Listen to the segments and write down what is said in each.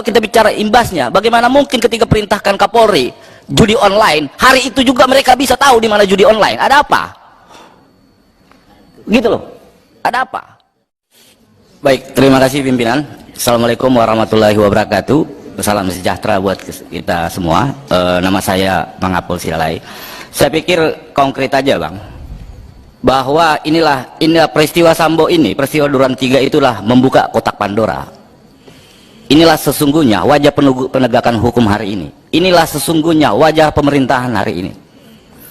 kita bicara imbasnya, bagaimana mungkin ketika perintahkan Kapolri judi online, hari itu juga mereka bisa tahu di mana judi online? Ada apa? Gitu loh. Ada apa? Baik, terima kasih pimpinan. Assalamualaikum warahmatullahi wabarakatuh. Salam sejahtera buat kita semua. Nama saya Bang Apol Sialai. Saya pikir konkret aja Bang, bahwa inilah peristiwa Sambo ini, peristiwa Duren 3 itulah membuka kotak Pandora. Inilah sesungguhnya wajah penegakan hukum hari ini. Inilah sesungguhnya wajah pemerintahan hari ini.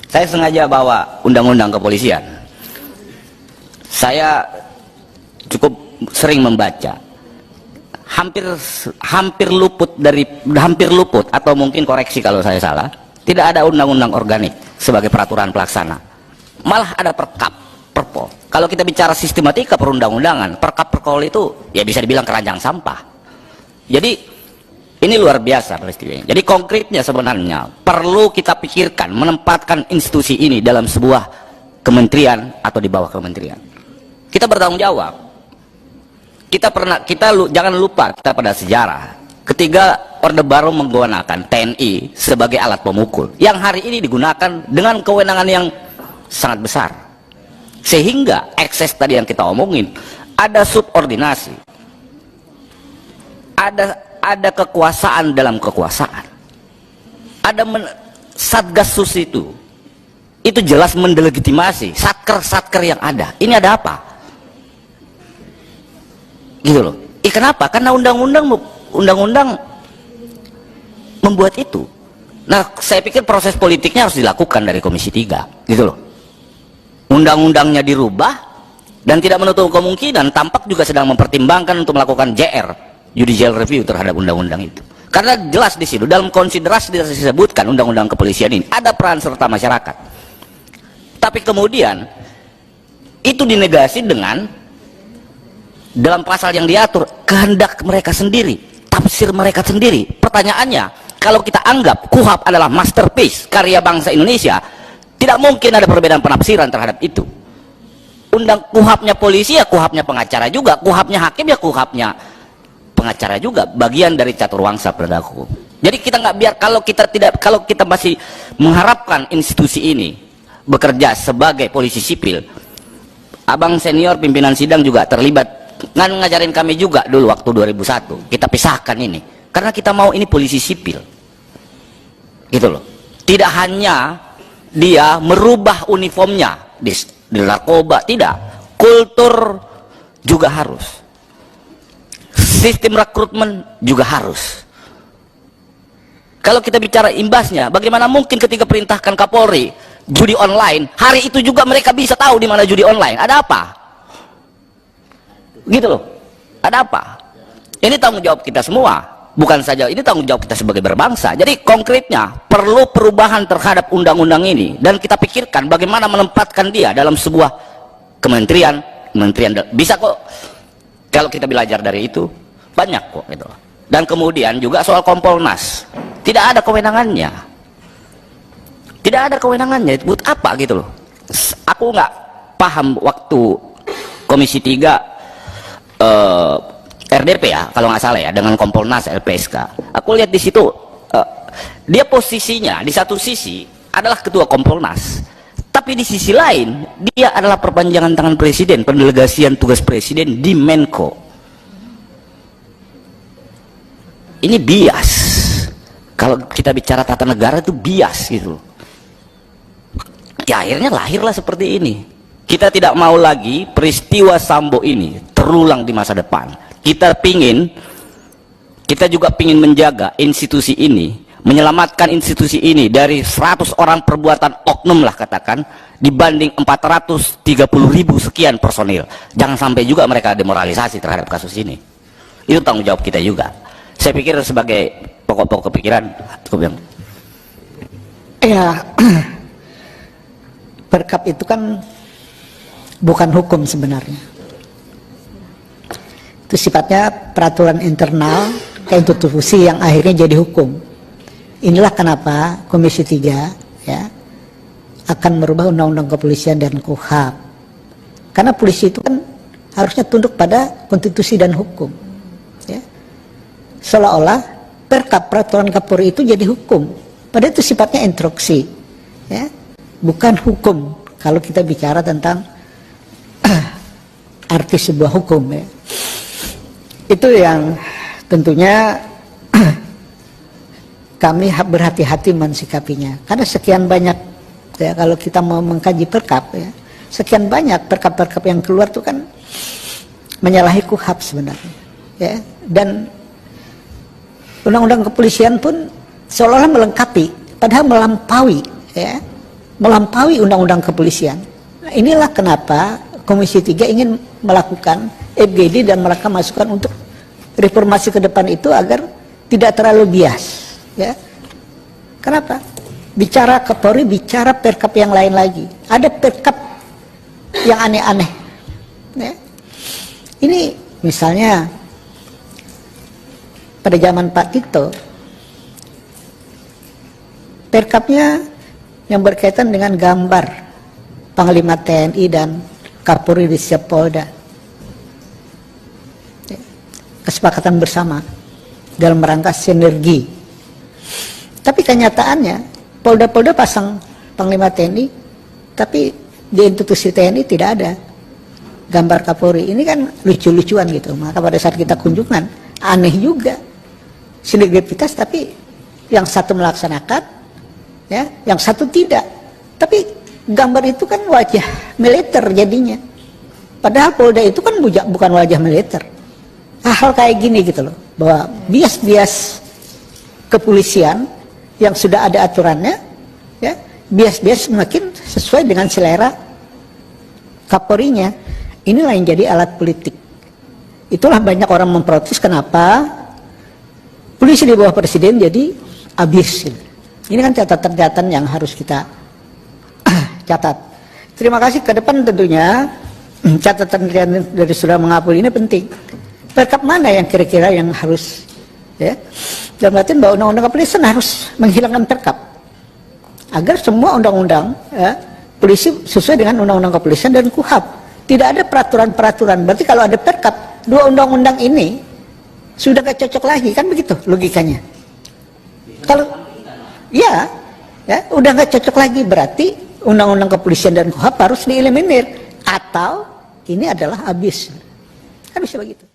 Saya sengaja bawa undang-undang kepolisian. Saya cukup sering membaca. Hampir luput atau mungkin koreksi kalau saya salah. Tidak ada undang-undang organik sebagai peraturan pelaksana. Malah ada perpol. Kalau kita bicara sistematika perundang-undangan, perkap-perkol itu ya bisa dibilang keranjang sampah. Jadi ini luar biasa peristiwanya. Jadi konkretnya sebenarnya perlu kita pikirkan menempatkan institusi ini dalam sebuah kementerian atau di bawah kementerian. Kita bertanggung jawab. Jangan lupa kita pada sejarah. Ketika Orde Baru menggunakan TNI sebagai alat pemukul, yang hari ini digunakan dengan kewenangan yang sangat besar. Sehingga ekses tadi yang kita omongin, ada subordinasi. Ada kekuasaan dalam kekuasaan. Ada Satgas Sus itu jelas mendelegitimasi satker yang ada. Ini ada apa? Gitu loh. Kenapa? Karena undang-undang membuat itu. Nah, saya pikir proses politiknya harus dilakukan dari Komisi 3, gitu loh. Undang-undangnya dirubah dan tidak menutup kemungkinan tampak juga sedang mempertimbangkan untuk melakukan JR, judicial review terhadap undang-undang itu. Karena jelas di situ dalam konsiderasi disebutkan undang-undang kepolisian ini ada peran serta masyarakat. Tapi kemudian itu dinegasi dengan dalam pasal yang diatur kehendak mereka sendiri, tafsir mereka sendiri. Pertanyaannya, kalau kita anggap KUHP adalah masterpiece karya bangsa Indonesia, tidak mungkin ada perbedaan penafsiran terhadap itu. KUHP-nya polisi ya KUHP-nya pengacara juga, KUHP-nya hakim ya KUHP-nya pengacara juga, bagian dari caturwangsa penegak hukum. Jadi kita nggak biar kalau kita masih mengharapkan institusi ini bekerja sebagai polisi sipil. Abang senior pimpinan sidang juga terlibat ngajarin kami juga dulu waktu 2001. Kita pisahkan ini karena kita mau ini polisi sipil. Gitu loh. Tidak hanya dia merubah uniformnya di narkoba, tidak. Kultur juga harus. Sistem rekrutmen juga harus. Kalau kita bicara imbasnya, bagaimana mungkin ketika perintahkan Kapolri judi online, hari itu juga mereka bisa tahu di mana judi online? Ada apa? Gitu loh. Ada apa? Ini tanggung jawab kita semua. Bukan saja ini tanggung jawab kita sebagai berbangsa. Jadi konkretnya perlu perubahan terhadap undang-undang ini dan kita pikirkan bagaimana menempatkan dia dalam sebuah kementerian bisa kok kalau kita belajar dari itu. Banyak kok gitu. Dan kemudian juga soal Kompolnas, tidak ada kewenangannya, buat apa gitu loh. Aku nggak paham waktu Komisi 3 RDP ya kalau nggak salah ya, dengan Kompolnas LPSK, aku lihat di situ dia posisinya di satu sisi adalah ketua Kompolnas, tapi di sisi lain dia adalah perpanjangan tangan presiden, pendelegasian tugas presiden di Menko. Ini bias. Kalau kita bicara tata negara itu bias gitu. Ya akhirnya lahirlah seperti ini. Kita tidak mau lagi peristiwa Sambo ini terulang di masa depan. Kita juga pingin menjaga institusi ini, menyelamatkan institusi ini dari 100 orang perbuatan oknum lah katakan, dibanding 430.000 sekian personil. Jangan sampai juga mereka demoralisasi terhadap kasus ini. Itu tanggung jawab kita juga. Saya pikir sebagai pokok-pokok kepikiran cukup yang ya. Perkap itu kan bukan hukum sebenarnya, itu sifatnya peraturan internal ke institusi yang akhirnya jadi hukum. Inilah kenapa Komisi 3 ya akan merubah undang-undang kepolisian dan KUHP, karena polisi itu kan harusnya tunduk pada konstitusi dan hukum ya. seolah-olah peraturan Kapolri itu jadi hukum. Padahal itu sifatnya instruksi, ya, bukan hukum. Kalau kita bicara tentang arti sebuah hukum, ya. Itu yang tentunya kami berhati-hati mensikapinya. Karena sekian banyak, ya, kalau kita mau mengkaji perkap, ya, sekian banyak perkap-perkap yang keluar itu kan menyalahi KUHP sebenarnya, ya. Dan undang-undang kepolisian pun seolah-olah melengkapi, padahal melampaui, ya, melampaui undang-undang kepolisian. Nah, inilah kenapa Komisi 3 ingin melakukan FGD dan mereka masukan untuk reformasi ke depan itu agar tidak terlalu bias, ya. Kenapa? Bicara Kapolri, bicara perkap yang lain lagi. Ada perkap yang aneh-aneh, ya. Ini misalnya pada zaman Pak Tito, perkapnya yang berkaitan dengan gambar Panglima TNI dan Kapolri di setiap Polda, kesepakatan bersama dalam rangka sinergi. Tapi kenyataannya Polda-Polda pasang Panglima TNI, tapi di institusi TNI tidak ada gambar Kapolri. Ini kan lucu-lucuan gitu. Maka pada saat kita kunjungan, aneh juga, sinergitas, tapi yang satu melaksanakan, ya, yang satu tidak. Tapi gambar itu kan wajah militer jadinya. Padahal Polda itu kan bukan wajah militer. Hal-hal kayak gini gitu loh, bahwa bias-bias kepolisian yang sudah ada aturannya, ya, bias-bias semakin sesuai dengan selera Kapolrinya. Inilah yang jadi alat politik. Itulah banyak orang memprotes kenapa polisi di bawah presiden jadi abis. Ini kan catatan-catatan yang harus kita catat. Terima kasih. Ke depan tentunya catatan dari Saudara Mengapul ini penting. Perkap mana yang kira-kira yang harus, ya, dalam artian bahwa undang-undang kepolisian harus menghilangkan perkap agar semua undang-undang, ya, polisi sesuai dengan undang-undang kepolisian dan KUHP. Tidak ada peraturan-peraturan. Berarti kalau ada perkap, dua undang-undang ini sudah gak cocok lagi, kan begitu logikanya. Kalau ya, udah gak cocok lagi, berarti undang-undang kepolisian dan KUHP harus dieliminir, atau ini adalah habis. Kan bisa begitu.